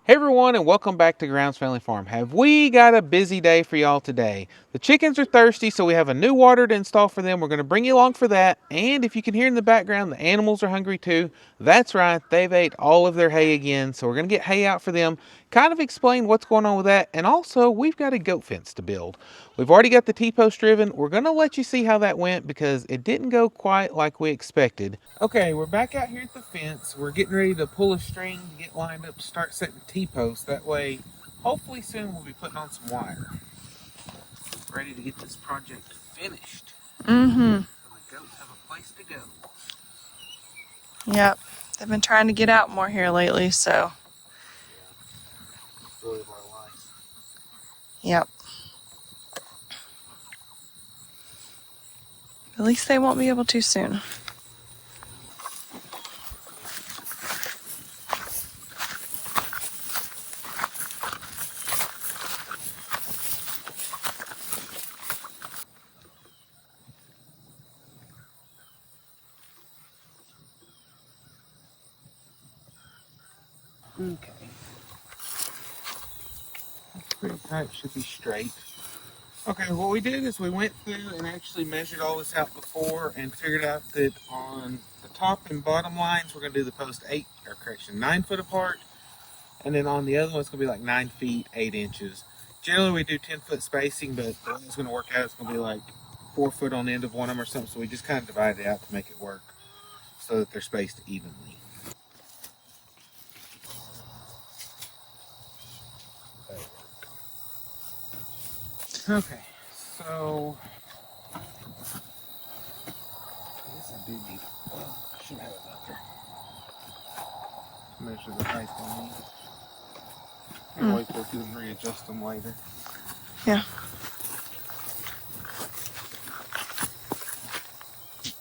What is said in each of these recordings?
Hey everyone, and welcome back to Grounds Family Farm. Have we got a busy day for y'all today? The chickens are thirsty, so we have a new water to install for them. We're going to bring you along for that. And if you can hear in the background, the animals are hungry too. That's right, they've ate all of their hay again, so we're going to get hay out for them. Kind of explain what's going on with that. And also, we've got a goat fence to build. We've already got the T-post driven. We're going to let you see how that went because it didn't go quite like we expected. Okay, we're back out here at the fence. We're getting ready to pull a string to get lined up to start setting T-posts. That way, hopefully soon we'll be putting on some wire. Ready to get this project finished. Mm-hmm. So the goats have a place to go. Yep. They've been trying to get out more here lately, so. Yeah. Story of our life. Yep. At least they won't be able to soon. Okay. Pretty tight, should be straight. Okay, what we did is we went through and actually measured all this out before and figured out that on the top and bottom lines, we're going to do the post 9 foot apart. And then on the other one, it's going to be like 9 feet, 8 inches. Generally, we do 10-foot spacing, but the way it's going to work out, it's going to be like 4 foot on the end of one of them or something. So we just kind of divide it out to make it work so that they're spaced evenly. Okay, so I guess I do need, well, I should have another measure the height on these. I'll wait till we can readjust them later. Yeah.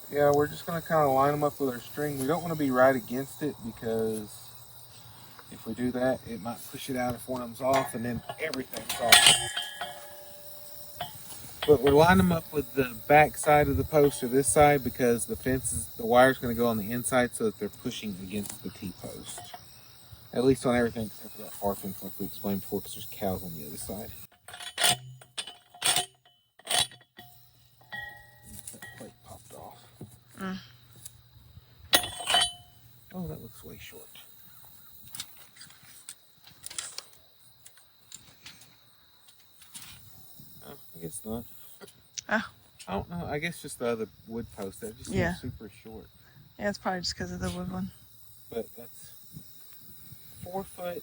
Yeah, we're just going to kind of line them up with our string. We don't want to be right against it because if we do that, it might push it out if one of them's off and then everything's off. But we're lining them up with the back side of the post or this side because the wire's going to go on the inside so that they're pushing against the T-post. At least on everything except for that far fence like we explained before because there's cows on the other side. That plate popped off. Oh, that looks way short. Oh, I guess not. Oh. I don't know. I guess just the other wood post. That just seems super short. Yeah, it's probably just because of the wood one. But that's 4'5",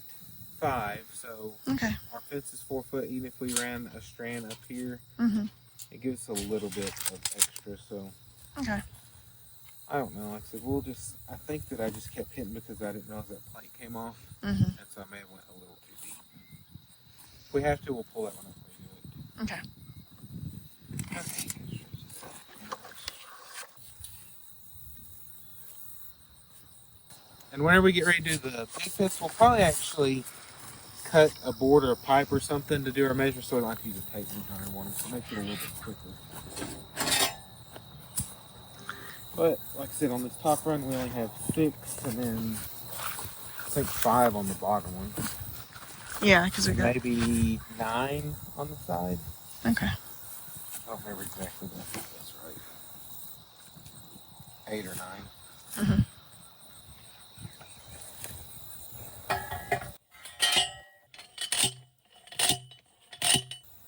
so Okay. our fence is 4 foot. Even if we ran a strand up here, it gives us a little bit of extra. So Okay. I don't know. Like I said, I think that I just kept hitting because I didn't realize that plate came off, and so I may have went a little too deep. If we have to, we'll pull that one up and redo it. Okay. And whenever we get ready to do the big pits, we'll probably actually cut a board or a pipe or something to do our measure so we don't have to use a tape measure on one, so it makes it a little bit quicker. But like I said, on this top run we only have 6 and then I think 5 on the bottom one. Yeah, because we got maybe 9 on the side. Okay. I don't remember exactly, but I think that's right. 8 or 9.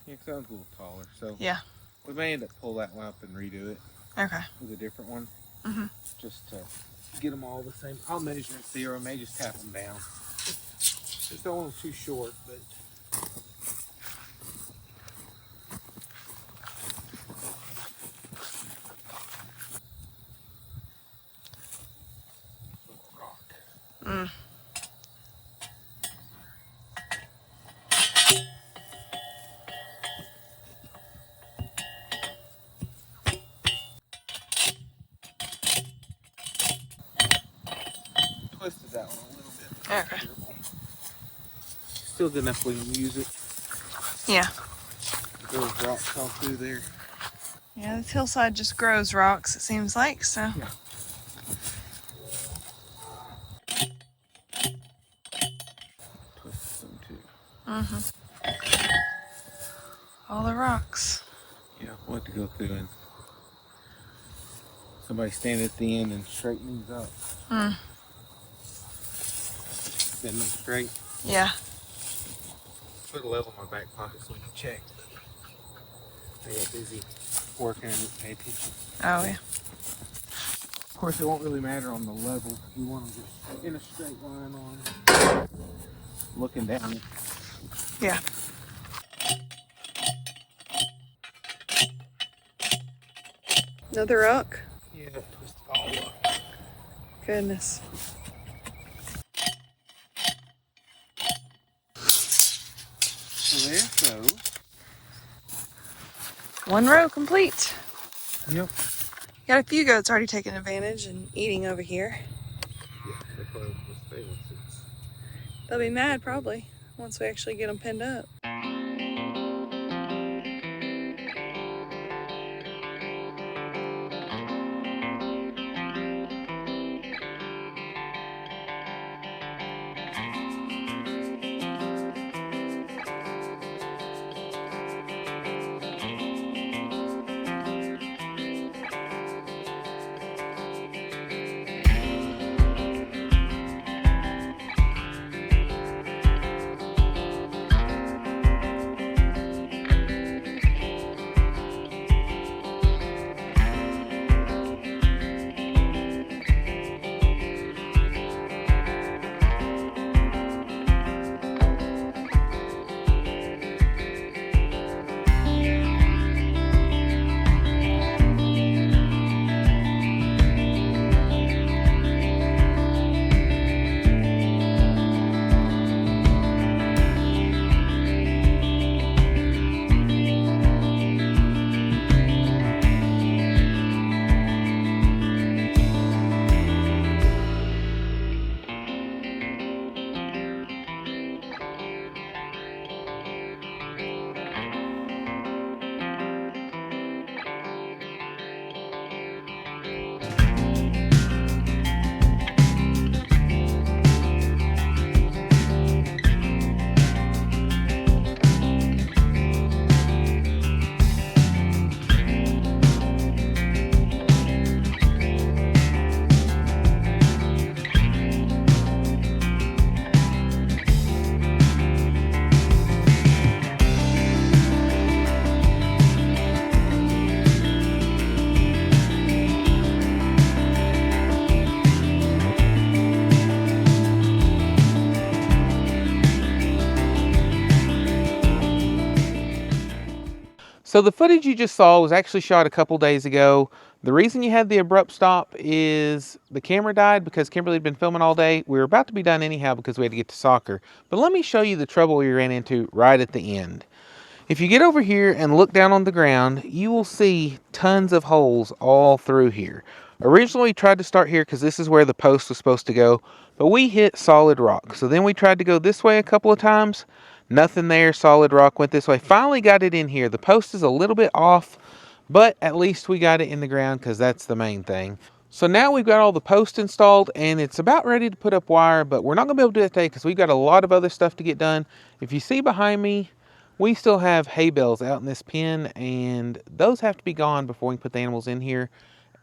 Yeah, 'cause that one's a little taller, so Yeah. we may end up pull that one up and redo it. Okay. With a different one. Just to get them all the same. I'll measure and see, or I may just tap them down. Just don't want them too short, but. Rock. Twisted that one a little bit. Okay. Still good enough we can use it. Yeah. Those rocks all through there. Yeah, this hillside just grows rocks, it seems like, so. Yeah. Twist Some too. All the rocks. Yeah, we'll have to go through and somebody stand at the end and straighten these up. Set them straight. Yeah. Put a level in my back pocket so we can check. I got busy working and didn't pay attention. Oh, yeah. Of course, it won't really matter on the level. You want them just in a straight line on, looking down. Yeah. Another rock? Yeah, twist it all up. Goodness. So there it goes. One row complete. Yep. Got a few goats already taking advantage and eating over here. Yeah, they're probably gonna stay once it's... They'll be mad probably once we actually get them pinned up. So the footage you just saw was actually shot a couple days ago. The reason you had the abrupt stop is the camera died because Kimberly had been filming all day. We were about to be done anyhow because we had to get to soccer. But let me show you the trouble we ran into right at the end. If you get over here and look down on the ground, you will see tons of holes all through here. Originally we tried to start here because this is where the post was supposed to go, but we hit solid rock. So then we tried to go this way a couple of times. Nothing there, solid rock, went this way. Finally got it in here. The post is a little bit off, but at least we got it in the ground because that's the main thing. So now we've got all the posts installed and it's about ready to put up wire, but we're not going to be able to do that today because we've got a lot of other stuff to get done. If you see behind me, we still have hay bales out in this pen and those have to be gone before we can put the animals in here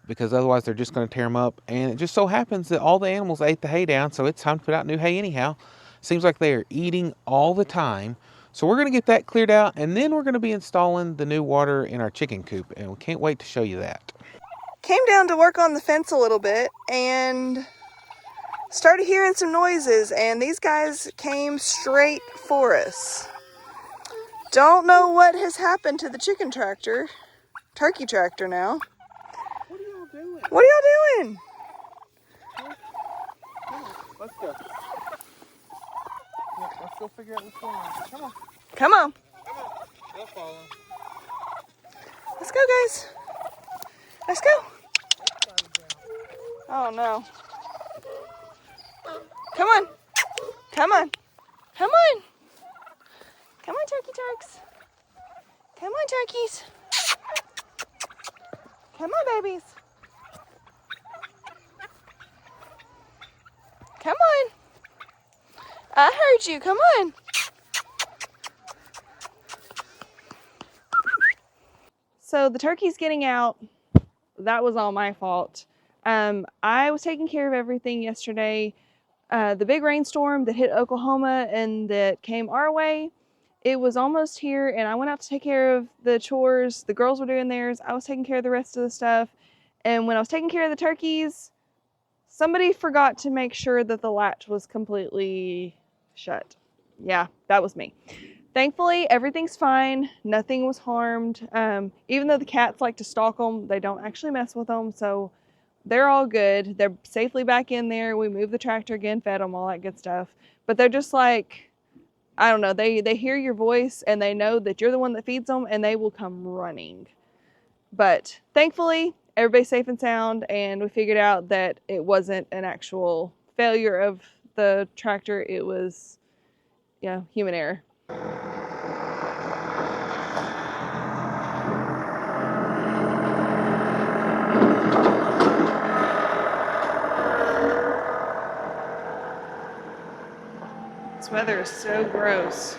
because otherwise they're just going to tear them up. And it just so happens that all the animals ate the hay down, so it's time to put out new hay anyhow. Seems like they are eating all the time. So we're going to get that cleared out and then we're going to be installing the new water in our chicken coop and we can't wait to show you that. Came down to work on the fence a little bit and started hearing some noises, and these guys came straight for us. Don't know what has happened to the chicken tractor, turkey tractor now. What are y'all doing? What are y'all doing? Come on, let's go. Yeah, let's go figure out what's going on. Come on. Come on. Come on. They'll follow. Let's go, guys. Let's go. Oh, no. Come on. Come on. Come on. Come on, turkey turks. Come on, turkeys. Come on, babies. Come I heard you. Come on. So the turkey's getting out. That was all my fault. I was taking care of everything yesterday. The big rainstorm that hit Oklahoma and that came our way, it was almost here, and I went out to take care of the chores. The girls were doing theirs. I was taking care of the rest of the stuff. And when I was taking care of the turkeys, somebody forgot to make sure that the latch was completely shut. Yeah, that was me. Thankfully, everything's fine. Nothing was harmed. Even though the cats like to stalk them, they don't actually mess with them. So they're all good. They're safely back in there. We moved the tractor again, fed them, all that good stuff. But they're just like, I don't know. They hear your voice and they know that you're the one that feeds them, and they will come running. But thankfully, everybody's safe and sound, and we figured out that it wasn't an actual failure of the tractor. It was, human error. This weather is so gross.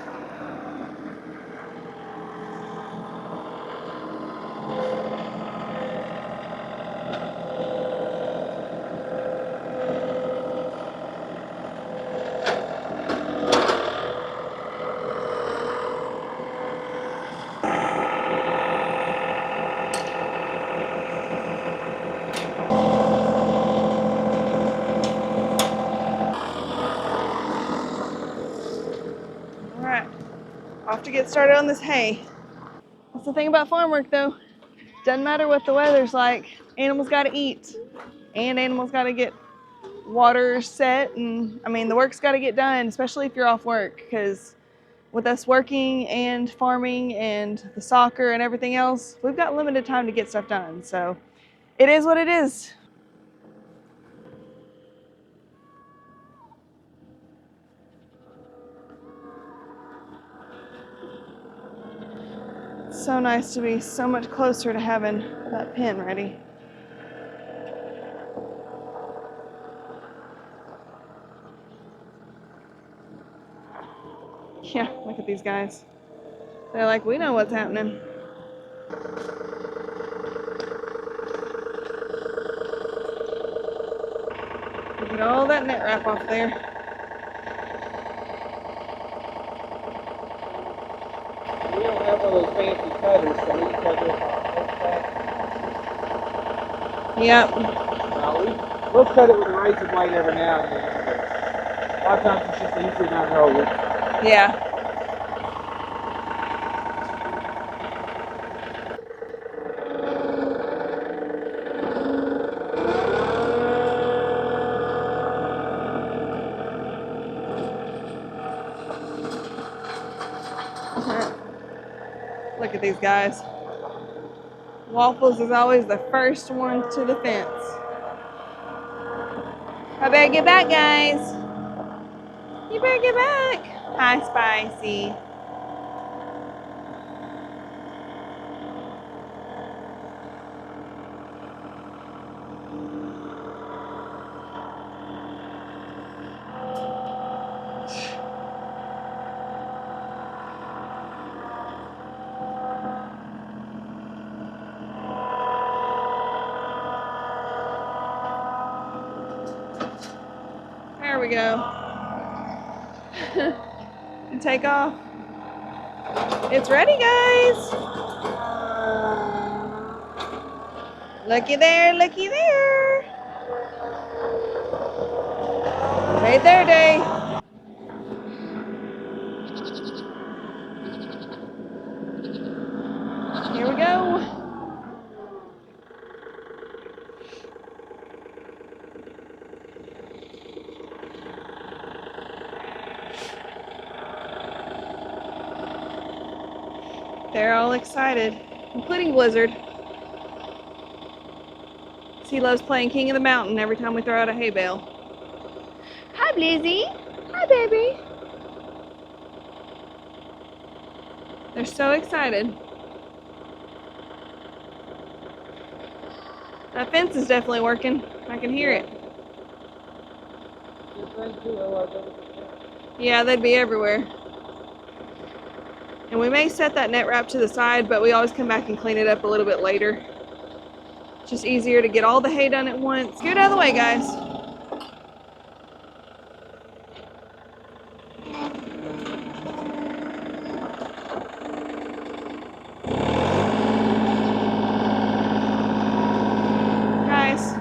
All right, off to get started on this hay. That's the thing about farm work, though. Doesn't matter what the weather's like. Animals got to eat, and animals got to get water set, and the work's got to get done, especially if you're off work, because with us working and farming and the soccer and everything else, we've got limited time to get stuff done. So it is what it is. It's so nice to be so much closer to having that pen ready. Yeah, look at these guys. They're like, we know what's happening. Get all that net wrap off there. We don't have one of those fancy cutters, so we cut this back. Yep. We'll cut it with a razor blade every now and then, but a lot of times it's just easier to unroll it. Yeah. Look at these guys. Waffles is always the first one to the fence. I better get back, guys. You better get back. Hi, Spicy. There we go. And take off. It's ready, guys. Looky there, looky there. Made their day. Here we go. They're all excited, including Blizzard. He loves playing King of the Mountain every time we throw out a hay bale. Hi, Blizzy. Hi, baby. They're so excited. That fence is definitely working. I can hear it. Yeah, they'd be everywhere. And we may set that net wrap to the side, but we always come back and clean it up a little bit later. It's just easier to get all the hay done at once. Scoot out of the way, guys. Guys.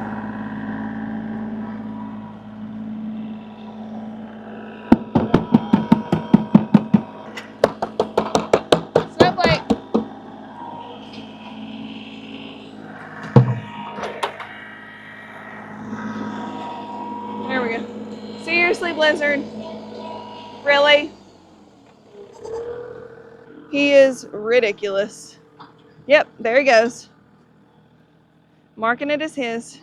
Snowflake. There we go. Seriously, Blizzard? Really? He is ridiculous. Yep, there he goes. Marking it as his.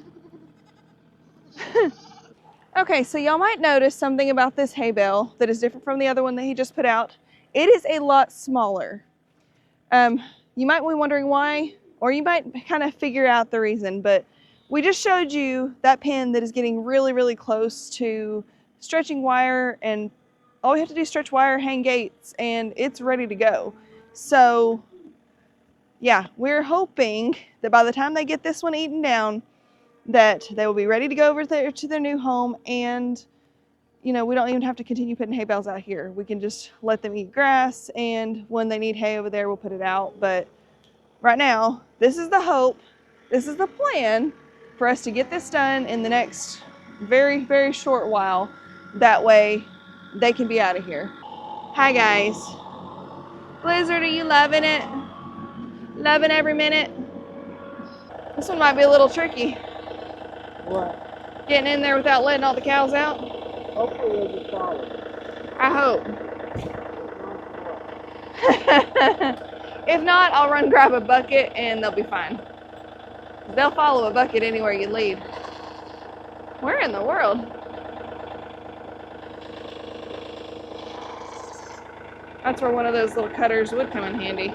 Okay, so y'all might notice something about this hay bale that is different from the other one that he just put out. It is a lot smaller. You might be wondering why, or you might kind of figure out the reason, but we just showed you that pin that is getting really, really close to stretching wire, and all we have to do is stretch wire, hang gates, and it's ready to go. So yeah, we're hoping that by the time they get this one eaten down, that they will be ready to go over there to their new home, and we don't even have to continue putting hay bales out here. We can just let them eat grass, and when they need hay over there, we'll put it out. But right now, this is the hope, this is the plan for us to get this done in the next very, very short while. That way, they can be out of here. Hi, guys. Blizzard, are you loving it? Loving every minute? This one might be a little tricky. What? Getting in there without letting all the cows out. Hopefully they'll just follow. I hope. If not, I'll run grab a bucket and they'll be fine. They'll follow a bucket anywhere you lead. Where in the world? That's where one of those little cutters would come in handy.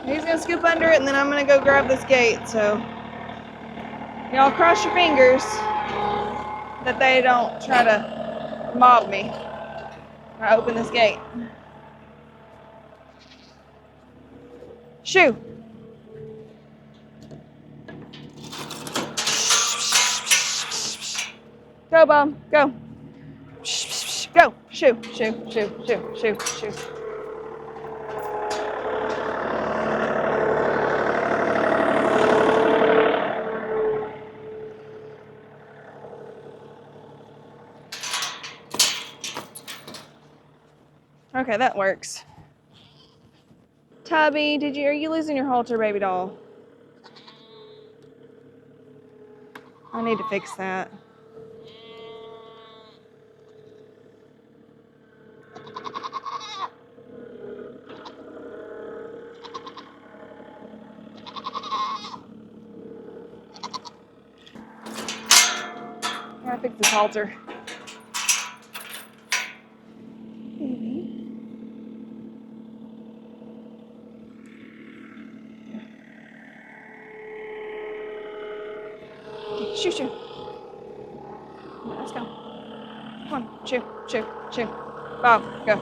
He's gonna scoop under it, and then I'm gonna go grab this gate. So y'all cross your fingers that they don't try to mob me when I open this gate. Shoo! Go, Bum. Go. Go. Shoo, shoo, shoo, shoo, shoo, shoo. Okay, that works. Tubby, are you losing your halter, baby doll? I need to fix that. I gotta fix this halter. Shoo, shoo. Let's go. Come on, shoo, shoo, shoo. Bob, go.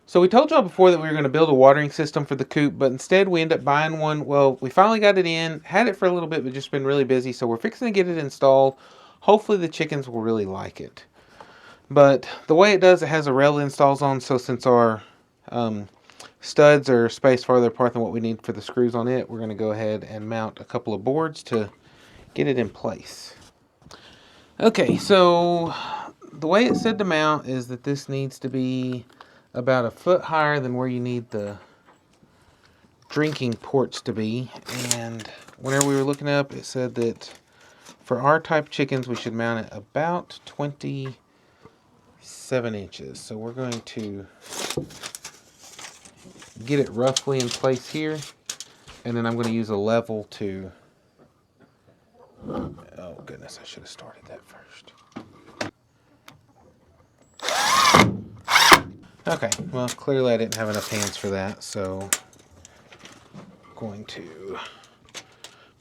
So we told y'all before that we were going to build a watering system for the coop, but instead we ended up buying one. Well, we finally got it in, had it for a little bit, but just been really busy, so we're fixing to get it installed. Hopefully the chickens will really like it. But the way it does, it has a rail installs on, so since our studs are spaced farther apart than what we need for the screws on it, we're going to go ahead and mount a couple of boards to get it in place. Okay, so the way it said to mount is that this needs to be about a foot higher than where you need the drinking ports to be. And whenever we were looking up, it said that for our type chickens, we should mount it about 27 inches. So we're going to get it roughly in place here, and then I'm going to use a level to, oh goodness, I should have started that first. Okay, well, clearly I didn't have enough hands for that, so I'm going to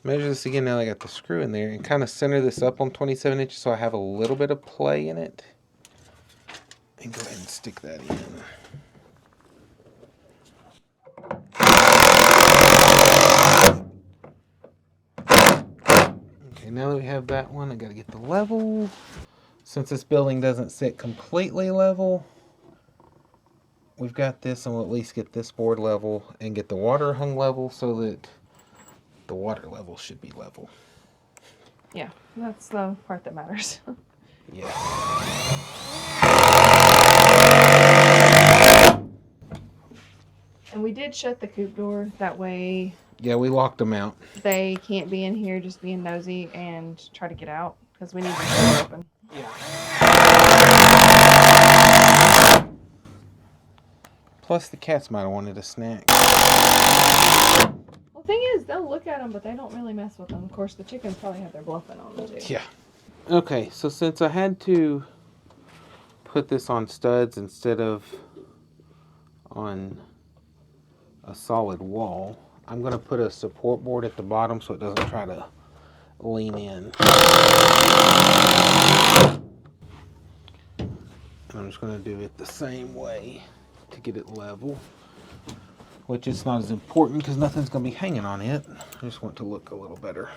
measure this again now that I got the screw in there and kind of center this up on 27 inches so I have a little bit of play in it. And go ahead and stick that in. Okay, now that we have that one, I got to get the level. Since this building doesn't sit completely level, we've got this, and we'll at least get this board level and get the water hung level so that the water level should be level. Yeah, that's the part that matters. Yeah. And we did shut the coop door. That way Yeah, we locked them out. they can't be in here just being nosy and try to get out because we need the door open. Yeah. Plus, the cats might have wanted a snack. Well, the thing is, they'll look at them, but they don't really mess with them. Of course, the chickens probably have their bluffing on them, too. Yeah. Okay, so since I had to put this on studs instead of on a solid wall, I'm going to put a support board at the bottom so it doesn't try to lean in. And I'm just going to do it the same way to get it level, which is not as important because nothing's going to be hanging on it. I just want it to look a little better.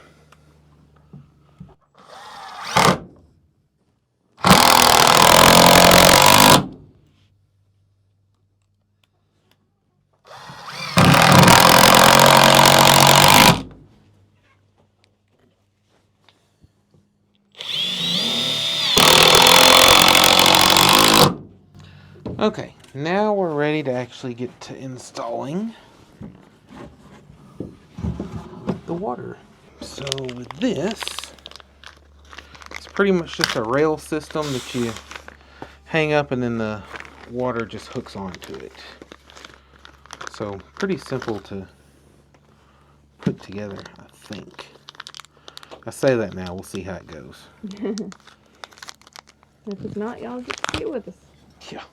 Okay, now we're ready to actually get to installing the water. So with this, it's pretty much just a rail system that you hang up and then the water just hooks onto it. So pretty simple to put together, I think. I say that now, we'll see how it goes. If it's not, y'all get to see it with us. Yeah.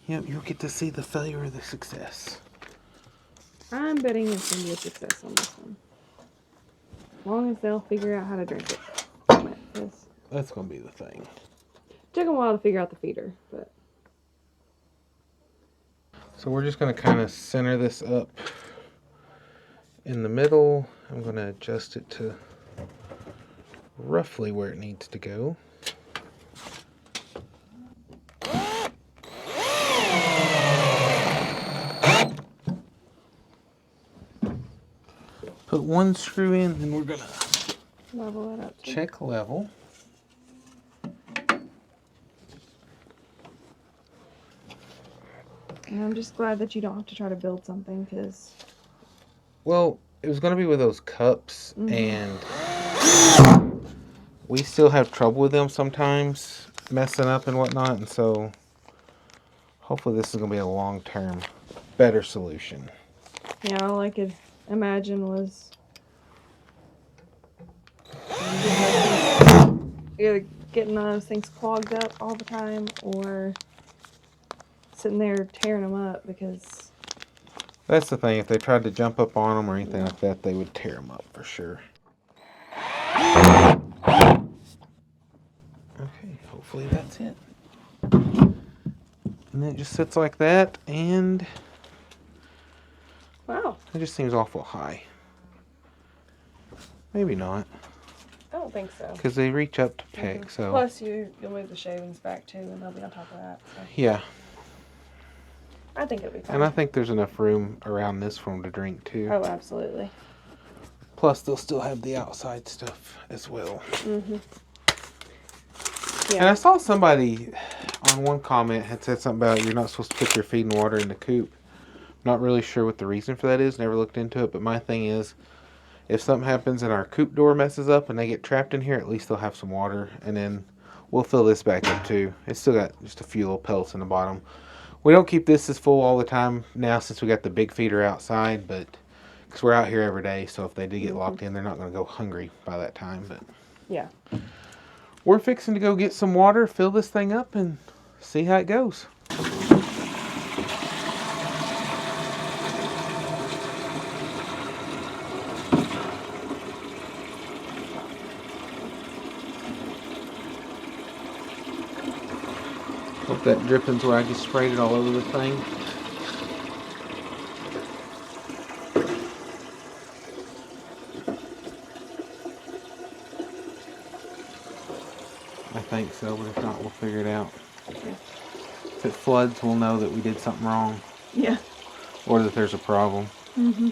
Yep, you'll get to see the failure or the success. I'm betting it's going to be a success on this one. As long as they'll figure out how to drink it. That's going to be the thing. Took a while to figure out the feeder, but... So we're just going to kind of center this up in the middle. I'm going to adjust it to roughly where it needs to go. Put one screw in, then we're going to level it up. check level. And I'm just glad that you don't have to try to build something, because... Well, it was going to be with those cups, and we still have trouble with them sometimes, messing up and whatnot, and so hopefully this is going to be a long-term, better solution. Yeah, all I could imagine was either getting those things clogged up all the time or sitting there tearing them up, because That's the thing, if they tried to jump up on them or anything like that, they would tear them up for sure. Okay, hopefully that's it. And it just sits like that, and wow. it just seems awful high. Maybe not. Oh, don't think so. Because they reach up to peck, so. Plus, you'll move the shavings back too, and they'll be on top of that. So. Yeah. I think it'll be fine. And I think there's enough room around this for them to drink too. Oh, absolutely. Plus, they'll still have the outside stuff as well. Mm-hmm. And Yeah. I saw somebody on one comment had said something about you're not supposed to put your feed and water in the coop. Not really sure what the reason for that is. Never looked into it. But my thing is, if something happens and our coop door messes up and they get trapped in here, at least they'll have some water. And then we'll fill this back up too. It's still got just a few little pellets in the bottom. We don't keep this as full all the time now since we got the big feeder outside, but because we're out here every day, so if they do get locked in, they're not going to go hungry by that time. But Yeah. we're fixing to go get some water, fill this thing up, and see how it goes. Hope that dripping's where I just sprayed it all over the thing. I think so, but if not, we'll figure it out. Yeah. If it floods, we'll know that we did something wrong Yeah. or that there's a problem. Mm-hmm.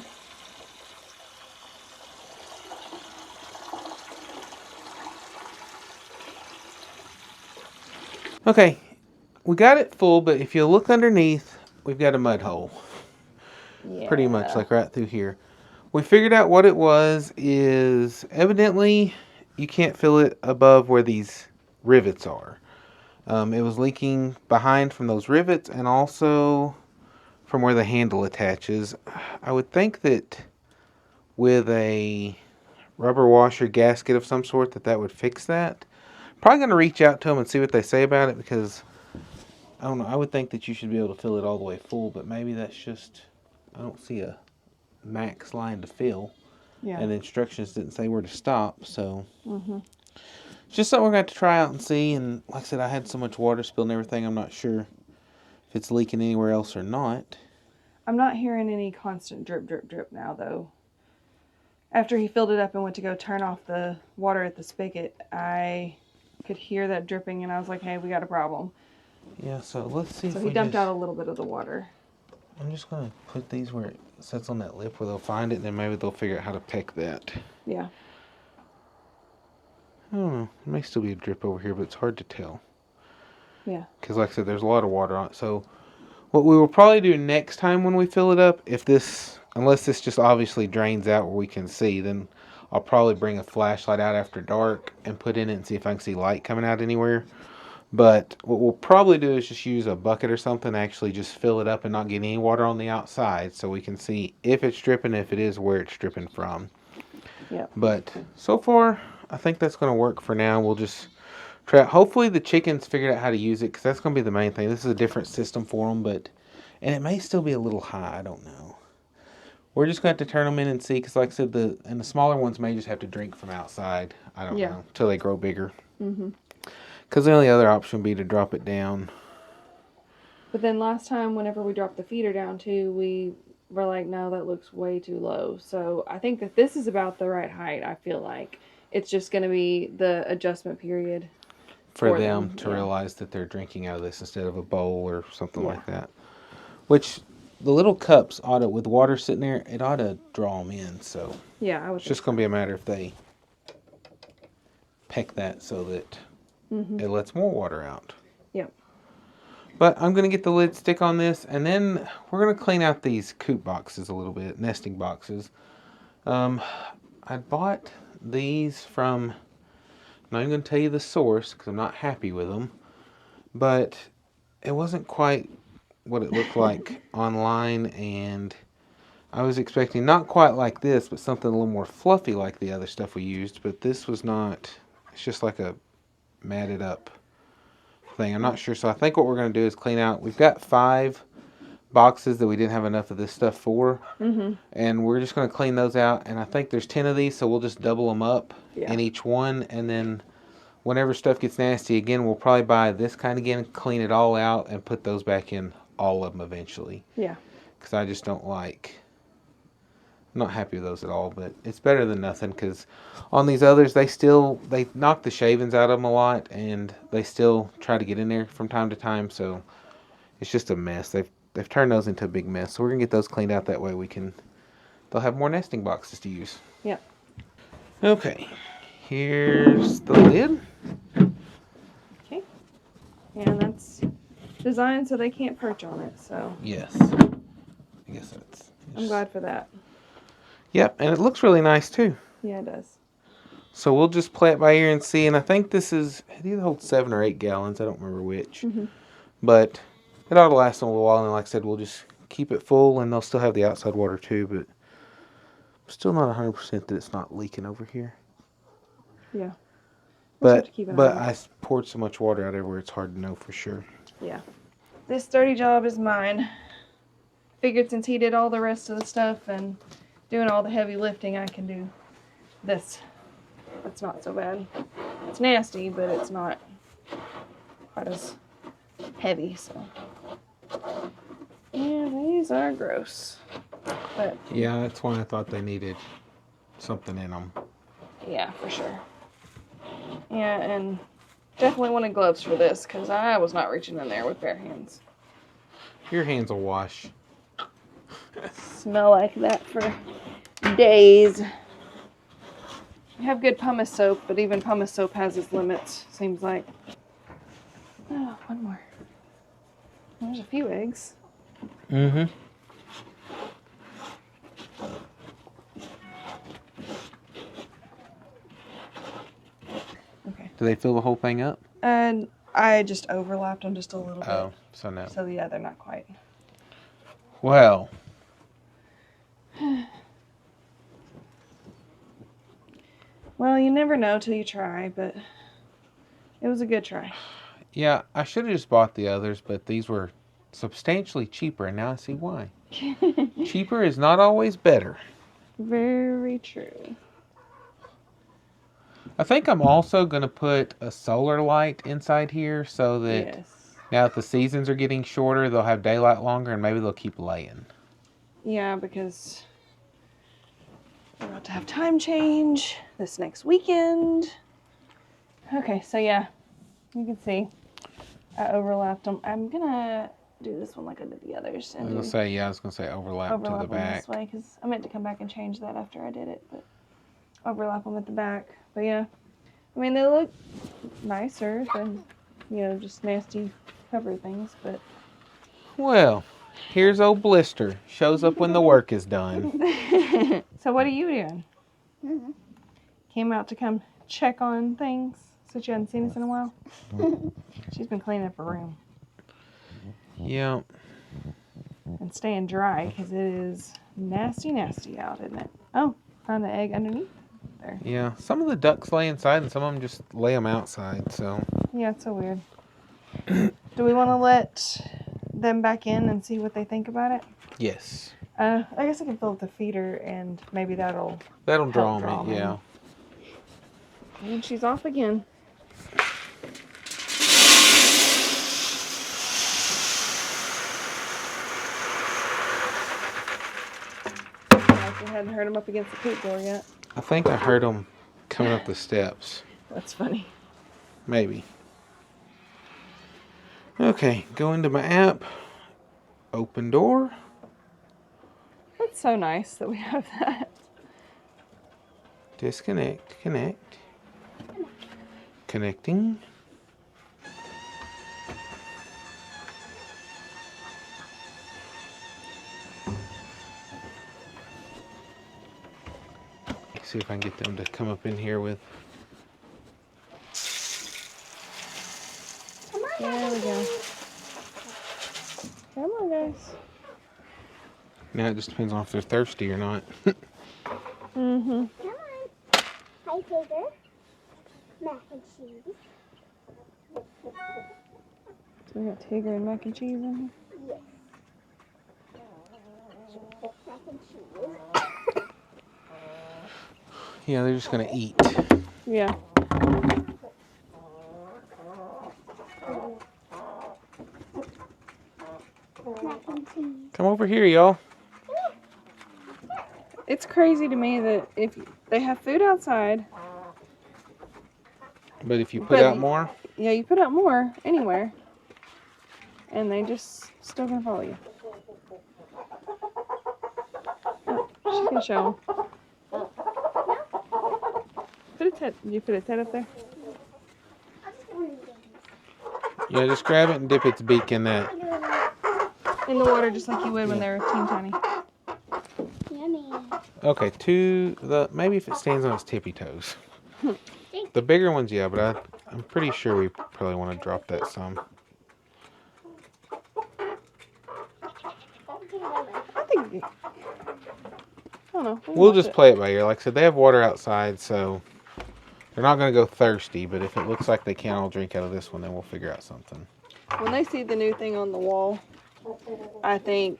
Okay, we got it full, but if you look underneath, we've got a mud hole. Yeah. Pretty much like right through here. We figured out what it was is evidently you can't fill it above where these rivets are. It was leaking behind from those rivets and also from where the handle attaches. I would think that with a rubber washer gasket of some sort that would fix that. Probably going to reach out to them and see what they say about it because I don't know. I would think that you should be able to fill it all the way full, but maybe that's just, I don't see a max line to fill. Yeah. And the instructions didn't say where to stop, so. Mm-hmm. It's just something we're going to have to try out and see. And like I said, I had so much water spilled and everything, I'm not sure if it's leaking anywhere else or not. I'm not hearing any constant drip, drip, drip now, though. After he filled it up and went to go turn off the water at the spigot, I could hear that dripping, and I was like, hey, we got a problem. Yeah, so let's see So if he we dumped just, out a little bit of the water. I'm just going to put these where it sits on that lip where they'll find it, and then maybe they'll figure out how to peck that. Yeah. I don't know. It may still be a drip over here, but it's hard to tell. Yeah. Because like I said, there's a lot of water on it. So what we will probably do next time when we fill it up, unless this just obviously drains out where we can see, then I'll probably bring a flashlight out after dark and put in it and see if I can see light coming out anywhere. But what we'll probably do is just use a bucket or something, actually just fill it up and not get any water on the outside so we can see if it's dripping, if it is, where it's dripping from. Yeah. But so far, I think that's going to work for now. We'll just try. Hopefully the chickens figured out how to use it because that's going to be the main thing. This is a different system for them, and it may still be a little high. I don't know. We're just going to have to turn them in and see because like I said, the smaller ones may just have to drink from outside. I don't know, until they grow bigger. Mm-hmm. Because the only other option would be to drop it down. But then last time, whenever we dropped the feeder down too, we were like, no, that looks way too low. So I think that this is about the right height, I feel like. It's just going to be the adjustment period. For them to realize that they're drinking out of this instead of a bowl or something like that. Which, the little cups, with water sitting there, it ought to draw them in. So yeah, I would. It's just going to be a matter if they peck that so that it lets more water out. Yep. But I'm going to get the lid stick on this, and then we're going to clean out these coop boxes a little bit, nesting boxes. I bought these from, I'm not even going to tell you the source because I'm not happy with them, but it wasn't quite what it looked like online, and I was expecting not quite like this, but something a little more fluffy like the other stuff we used, but this was not. It's just like a matted up thing. I'm not sure, so I think what we're going to do is clean out. We've got 5 boxes that we didn't have enough of this stuff for, and we're just going to clean those out, and I think there's 10 of these, so we'll just double them up in each one, and then whenever stuff gets nasty again, we'll probably buy this kind again, clean it all out, and put those back in all of them eventually. Yeah. Because I just don't like I'm not happy with those at all, but it's better than nothing because on these others, they knock the shavings out of them a lot, and they still try to get in there from time to time. So it's just a mess. They've turned those into a big mess. So we're gonna get those cleaned out. That way they'll have more nesting boxes to use. Yep. Okay, here's the lid. Okay. And that's designed so they can't perch on it. So Yes, I guess that's. I'm glad for that. Yep, and it looks really nice too. Yeah, it does. So we'll just play it by ear and see. And I think it either holds 7 or 8 gallons. I don't remember which. Mm-hmm. But it ought to last them a little while. And like I said, we'll just keep it full, and they'll still have the outside water too. But I'm still not 100% that it's not leaking over here. Yeah. We'll have to keep an But eye on I it. poured so much water out everywhere, it's hard to know for sure. Yeah. This dirty job is mine. Figured since he did all the rest of the stuff and doing all the heavy lifting, I can do this. It's not so bad. It's nasty, but it's not quite as heavy, so. Yeah, these are gross. But Yeah, that's why I thought they needed something in them. yeah, for sure. Yeah, and definitely wanted gloves for this because I was not reaching in there with bare hands. Your hands will wash. Smell like that for days. I have good pumice soap, but even pumice soap has its limits, seems like. Oh, one more. There's a few eggs. Mm-hmm. Okay. Do they fill the whole thing up? And I just overlapped them just a little bit. Oh, so no. So yeah, they're not quite. Well. Well, you never know till you try, but it was a good try. Yeah, I should have just bought the others, but these were substantially cheaper, and now I see why. Cheaper is not always better. Very true. I think I'm also going to put a solar light inside here so that Yes. now that the seasons are getting shorter, they'll have daylight longer, and maybe they'll keep laying. Yeah, because we're about to have time change this next weekend. Okay, so yeah, you can see I overlapped them. I'm gonna do this one like I did the others I and was going to say overlap to the overlap them back. this way because I meant to come back and change that after I did it, but overlap them at the back. But yeah, I mean they look nicer than just nasty cover things, but Well, here's old Blister. Shows up when the work is done. So what are you doing? Mm-hmm. Came out to come check on things since you hadn't seen us in a while? She's been cleaning up her room. Yeah. And staying dry because it is nasty, nasty out, isn't it? Oh, found the egg underneath there. Yeah. Some of the ducks lay inside and some of them just lay them outside, so. Yeah, it's so weird. Do we want to let them back in and see what they think about it? Yes. I guess I can fill up the feeder and maybe that'll Draw draw me, yeah. And she's off again. I hadn't heard him up against the coop door yet. I think I heard them coming up the steps. That's funny. Maybe. Okay, go into my app. Open door. That's so nice that we have that. Disconnect. Connect. Connecting. See if I can get them to come up in here with. There we go. Come on, guys. Now it just depends on if they're thirsty or not. Mm-hmm. Come on. Hi, Tigger. Mac and cheese. So we got Tigger and mac and cheese in Yes. Mac and cheese. Yeah, they're just gonna eat. here. Yeah. Mac and cheese. Come over here, y'all. It's crazy to me that if they have food outside, But if you put But- out more, yeah, you put out more anywhere, and they just still gonna follow you. Oh, she can show 'em. Put its head. Did you put its head up there? yeah, just grab it and dip its beak in that. In the water, just like you would when they were teeny tiny. Yummy. Okay, maybe if it stands on its tippy toes. The bigger ones, yeah, but I'm pretty sure we probably want to drop that some. I think. I don't know. We'll just play it by ear. Like I said, they have water outside, so they're not going to go thirsty. But if it looks like they can't all drink out of this one, then we'll figure out something. When they see the new thing on the wall, I think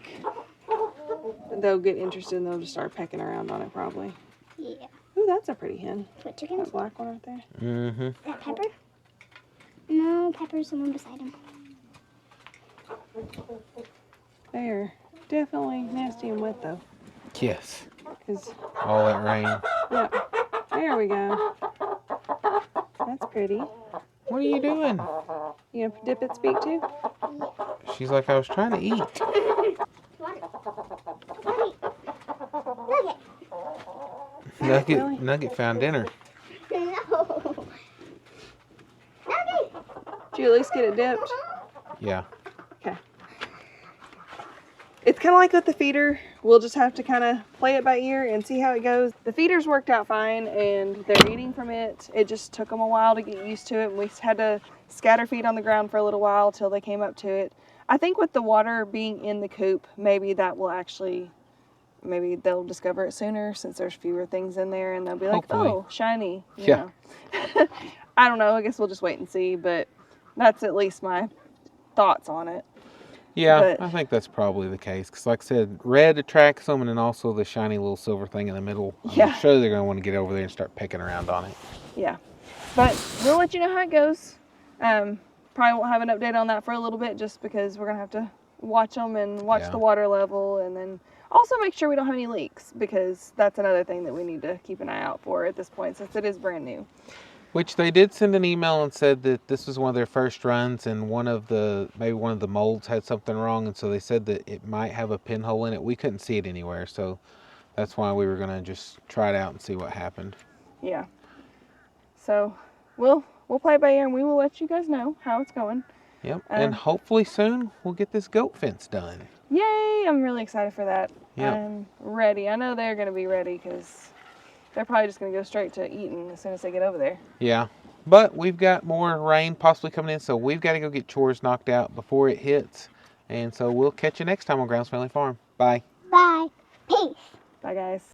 they'll get interested and they'll just start pecking around on it probably. Yeah. Ooh, that's a pretty hen. What chickens? That black one right there. Mm-hmm. Is that Pepper? No, Pepper's the one beside him. They're definitely nasty and wet though. Yes. 'Cause, All that rain. yeah. There we go. That's pretty. What are you doing? You gonna dip its beak too? She's like, I was trying to eat. Water. Nugget. Really? Nugget found dinner. No. Nugget. Did you at least get it dipped? Yeah. Okay. It's kind of like with the feeder. We'll just have to kind of play it by ear and see how it goes. The feeder's worked out fine and they're eating from it. It just took them a while to get used to it. And we had to scatter feed on the ground for a little while till they came up to it. I think with the water being in the coop, maybe that will actually, maybe they'll discover it sooner since there's fewer things in there and they'll be like, Hopefully. oh, shiny. You Yeah. know. I don't know. I guess we'll just wait and see, but that's at least my thoughts on it. Yeah, But- I think that's probably the case. Because like I said, red attracts them, and then also the shiny little silver thing in the middle. Yeah. I'm sure they're going to want to get over there and start pecking around on it. Yeah, but we'll let you know how it goes. Probably won't have an update on that for a little bit just because we're gonna have to watch them and watch Yeah. the water level, and then also make sure we don't have any leaks because that's another thing that we need to keep an eye out for at this point since it is brand new. Which they did send an email and said that this was one of their first runs, and maybe one of the molds had something wrong, and so they said that it might have a pinhole in it. We couldn't see it anywhere, so that's why we were gonna just try it out and see what happened. Yeah. So we'll play by ear and we will let you guys know how it's going. Yep. And hopefully soon we'll get this goat fence done. Yay! I'm really excited for that. Yep. I'm ready. I know they're gonna be ready because they're probably just gonna go straight to eating as soon as they get over there. Yeah. But we've got more rain possibly coming in, so we've got to go get chores knocked out before it hits. And so we'll catch you next time on Grounds Family Farm. Bye. Bye. Peace. Bye, guys.